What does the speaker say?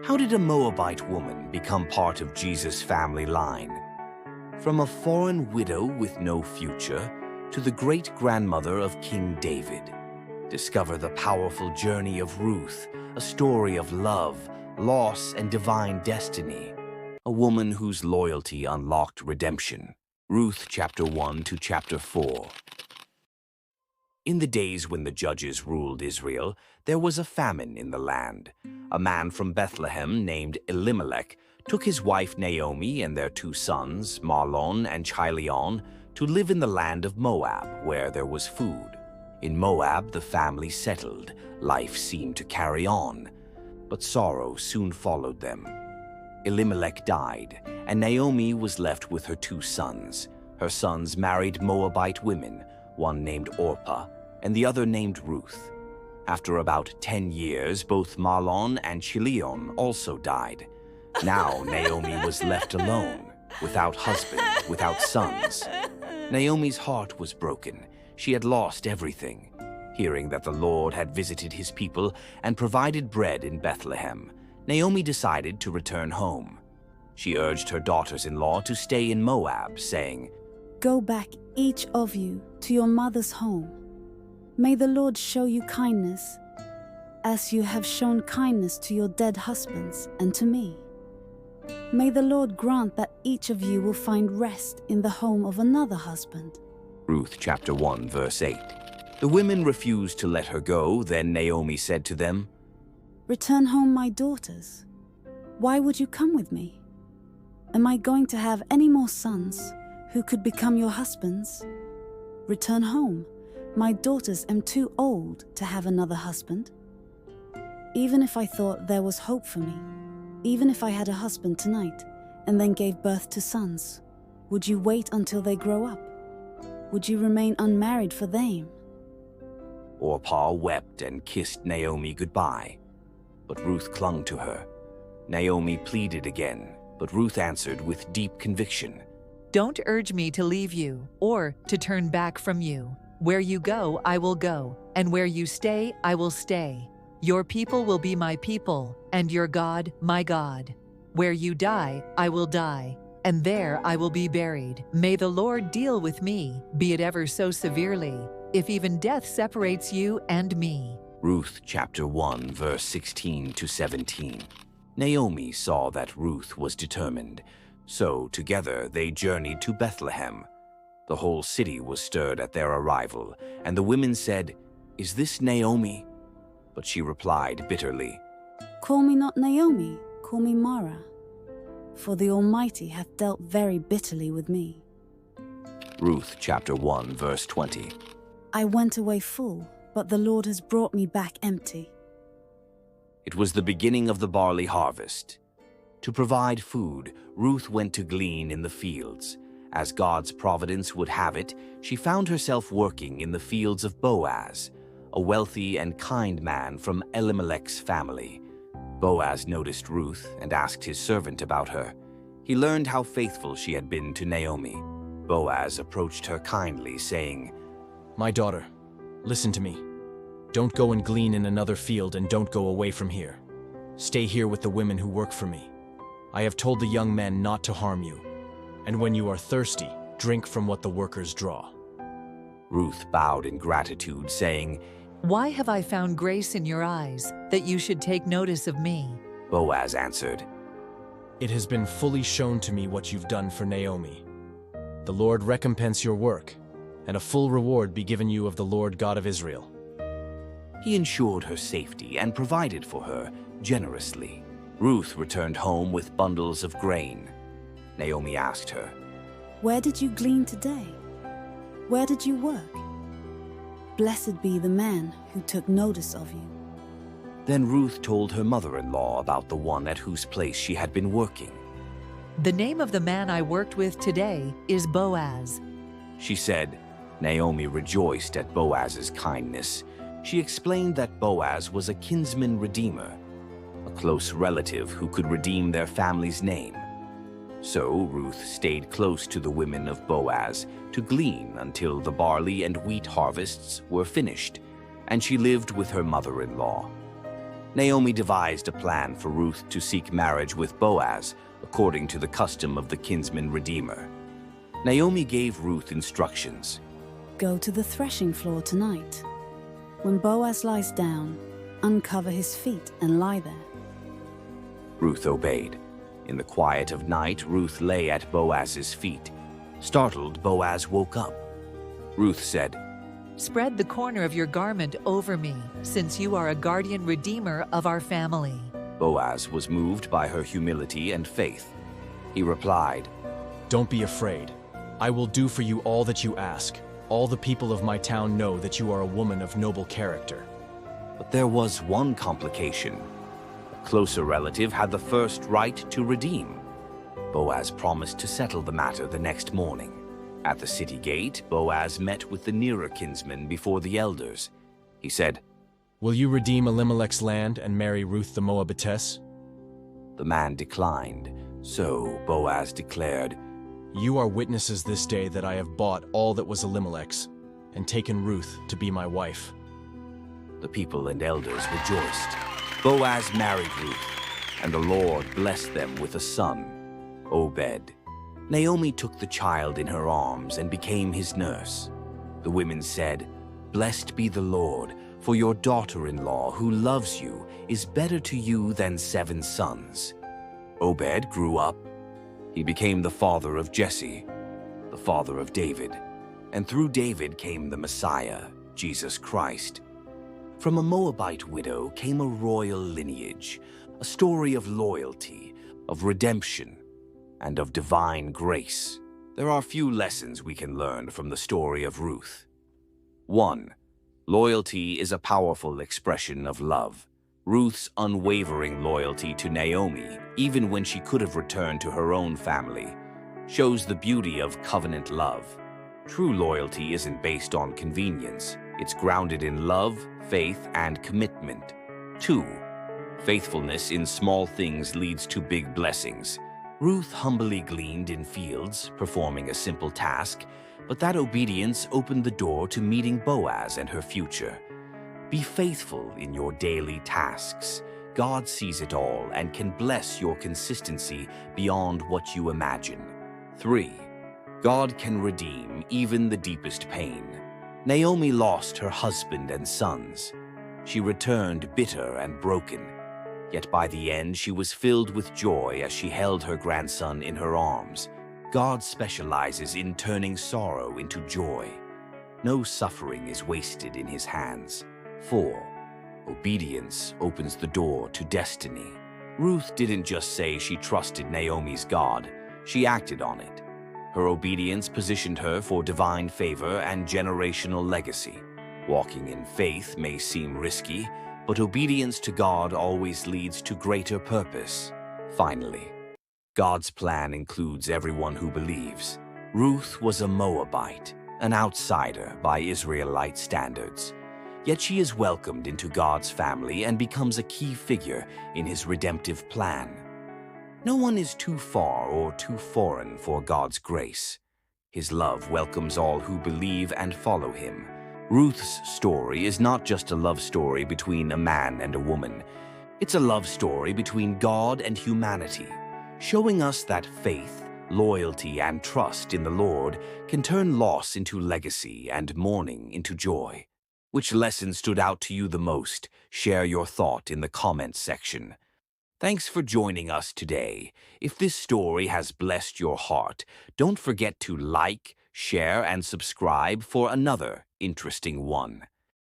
How did a Moabite woman become part of Jesus' family line? From a foreign widow with no future to the great-grandmother of King David. Discover the powerful journey of Ruth, a story of love, loss, and divine destiny. A woman whose loyalty unlocked redemption. Ruth chapter 1 to chapter 4. In the days when the judges ruled Israel, there was a famine in the land. A man from Bethlehem named Elimelech took his wife Naomi and their 2 sons, Mahlon and Chilion, to live in the land of Moab, where there was food. In Moab, the family settled. Life seemed to carry on, but sorrow soon followed them. Elimelech died, and Naomi was left with her 2 sons. Her sons married Moabite women, one named Orpah, and the other named Ruth. After about 10 years, both Mahlon and Chilion also died. Now Naomi was left alone, without husband, without sons. Naomi's heart was broken. She had lost everything. Hearing that the Lord had visited his people and provided bread in Bethlehem, Naomi decided to return home. She urged her daughters-in-law to stay in Moab, saying, "Go back, each of you, to your mother's home. May the Lord show you kindness, as you have shown kindness to your dead husbands and to me. May the Lord grant that each of you will find rest in the home of another husband." Ruth chapter 1 verse 8. The women refused to let her go. Then Naomi said to them, "Return home, my daughters. Why would you come with me? Am I going to have any more sons who could become your husbands? Return home. My daughters am too old to have another husband. Even if I thought there was hope for me, even if I had a husband tonight and then gave birth to sons, would you wait until they grow up? Would you remain unmarried for them?" Orpah wept and kissed Naomi goodbye, but Ruth clung to her. Naomi pleaded again, but Ruth answered with deep conviction, "Don't urge me to leave you or to turn back from you. Where you go, I will go, and where you stay, I will stay. Your people will be my people, and your God, my God. Where you die, I will die, and there I will be buried. May the Lord deal with me, be it ever so severely, if even death separates you and me." Ruth chapter 1 verse 16 to 17. Naomi saw that Ruth was determined, so together they journeyed to Bethlehem. The whole city was stirred at their arrival, and the women said, "Is this Naomi?" But she replied bitterly, "Call me not Naomi, call me Mara, for the Almighty hath dealt very bitterly with me." Ruth chapter 1 verse 20. "I went away full, but the Lord has brought me back empty." It was the beginning of the barley harvest. To provide food, Ruth went to glean in the fields. As God's providence would have it, she found herself working in the fields of Boaz, a wealthy and kind man from Elimelech's family. Boaz noticed Ruth and asked his servant about her. He learned how faithful she had been to Naomi. Boaz approached her kindly, saying, "My daughter, listen to me. Don't go and glean in another field and don't go away from here. Stay here with the women who work for me. I have told the young men not to harm you. And when you are thirsty, drink from what the workers draw." Ruth bowed in gratitude, saying, "Why have I found grace in your eyes, that you should take notice of me?" Boaz answered, "It has been fully shown to me what you've done for Naomi. The Lord recompense your work, and a full reward be given you of the Lord God of Israel." He ensured her safety and provided for her generously. Ruth returned home with bundles of grain. Naomi asked her, "Where did you glean today? Where did you work? Blessed be the man who took notice of you." Then Ruth told her mother-in-law about the one at whose place she had been working. "The name of the man I worked with today is Boaz." She said. Naomi rejoiced at Boaz's kindness. She explained that Boaz was a kinsman redeemer, a close relative who could redeem their family's name. So Ruth stayed close to the women of Boaz to glean until the barley and wheat harvests were finished, and she lived with her mother-in-law. Naomi devised a plan for Ruth to seek marriage with Boaz, according to the custom of the kinsman redeemer. Naomi gave Ruth instructions. Go to the threshing floor tonight. When Boaz lies down, uncover his feet and lie there. Ruth obeyed. In the quiet of night, Ruth lay at Boaz's feet. Startled, Boaz woke up. Ruth said, Spread the corner of your garment over me, since you are a guardian redeemer of our family. Boaz was moved by her humility and faith. He replied, Don't be afraid. I will do for you all that you ask. All the people of my town know that you are a woman of noble character. But there was one complication. A closer relative had the first right to redeem. Boaz promised to settle the matter the next morning. At the city gate, Boaz met with the nearer kinsman before the elders. He said, Will you redeem Elimelech's land and marry Ruth the Moabitess? The man declined. So Boaz declared, You are witnesses this day that I have bought all that was Elimelech's, and taken Ruth to be my wife. The people and elders rejoiced. Boaz married Ruth, and the Lord blessed them with a son, Obed. Naomi took the child in her arms and became his nurse. The women said, Blessed be the Lord, for your daughter-in-law who loves you is better to you than 7 sons. Obed grew up. He became the father of Jesse, the father of David, and through David came the Messiah, Jesus Christ. From a Moabite widow came a royal lineage, a story of loyalty, of redemption, and of divine grace. There are few lessons we can learn from the story of Ruth. 1. Loyalty is a powerful expression of love. Ruth's unwavering loyalty to Naomi, even when she could have returned to her own family, shows the beauty of covenant love. True loyalty isn't based on convenience. It's grounded in love, faith, and commitment. 2. Faithfulness in small things leads to big blessings. Ruth humbly gleaned in fields, performing a simple task, but that obedience opened the door to meeting Boaz and her future. Be faithful in your daily tasks. God sees it all and can bless your consistency beyond what you imagine. 3. God can redeem even the deepest pain. Naomi lost her husband and sons. She returned bitter and broken. Yet by the end, she was filled with joy as she held her grandson in her arms. God specializes in turning sorrow into joy. No suffering is wasted in his hands. 4. Obedience opens the door to destiny. Ruth didn't just say she trusted Naomi's God, she acted on it. Her obedience positioned her for divine favor and generational legacy. Walking in faith may seem risky, but obedience to God always leads to greater purpose. Finally, God's plan includes everyone who believes. Ruth was a Moabite, an outsider by Israelite standards. Yet she is welcomed into God's family and becomes a key figure in his redemptive plan. No one is too far or too foreign for God's grace. His love welcomes all who believe and follow him. Ruth's story is not just a love story between a man and a woman. It's a love story between God and humanity, showing us that faith, loyalty, and trust in the Lord can turn loss into legacy and mourning into joy. Which lesson stood out to you the most? Share your thought in the comments section. Thanks for joining us today. If this story has blessed your heart, don't forget to like, share, and subscribe for another interesting one.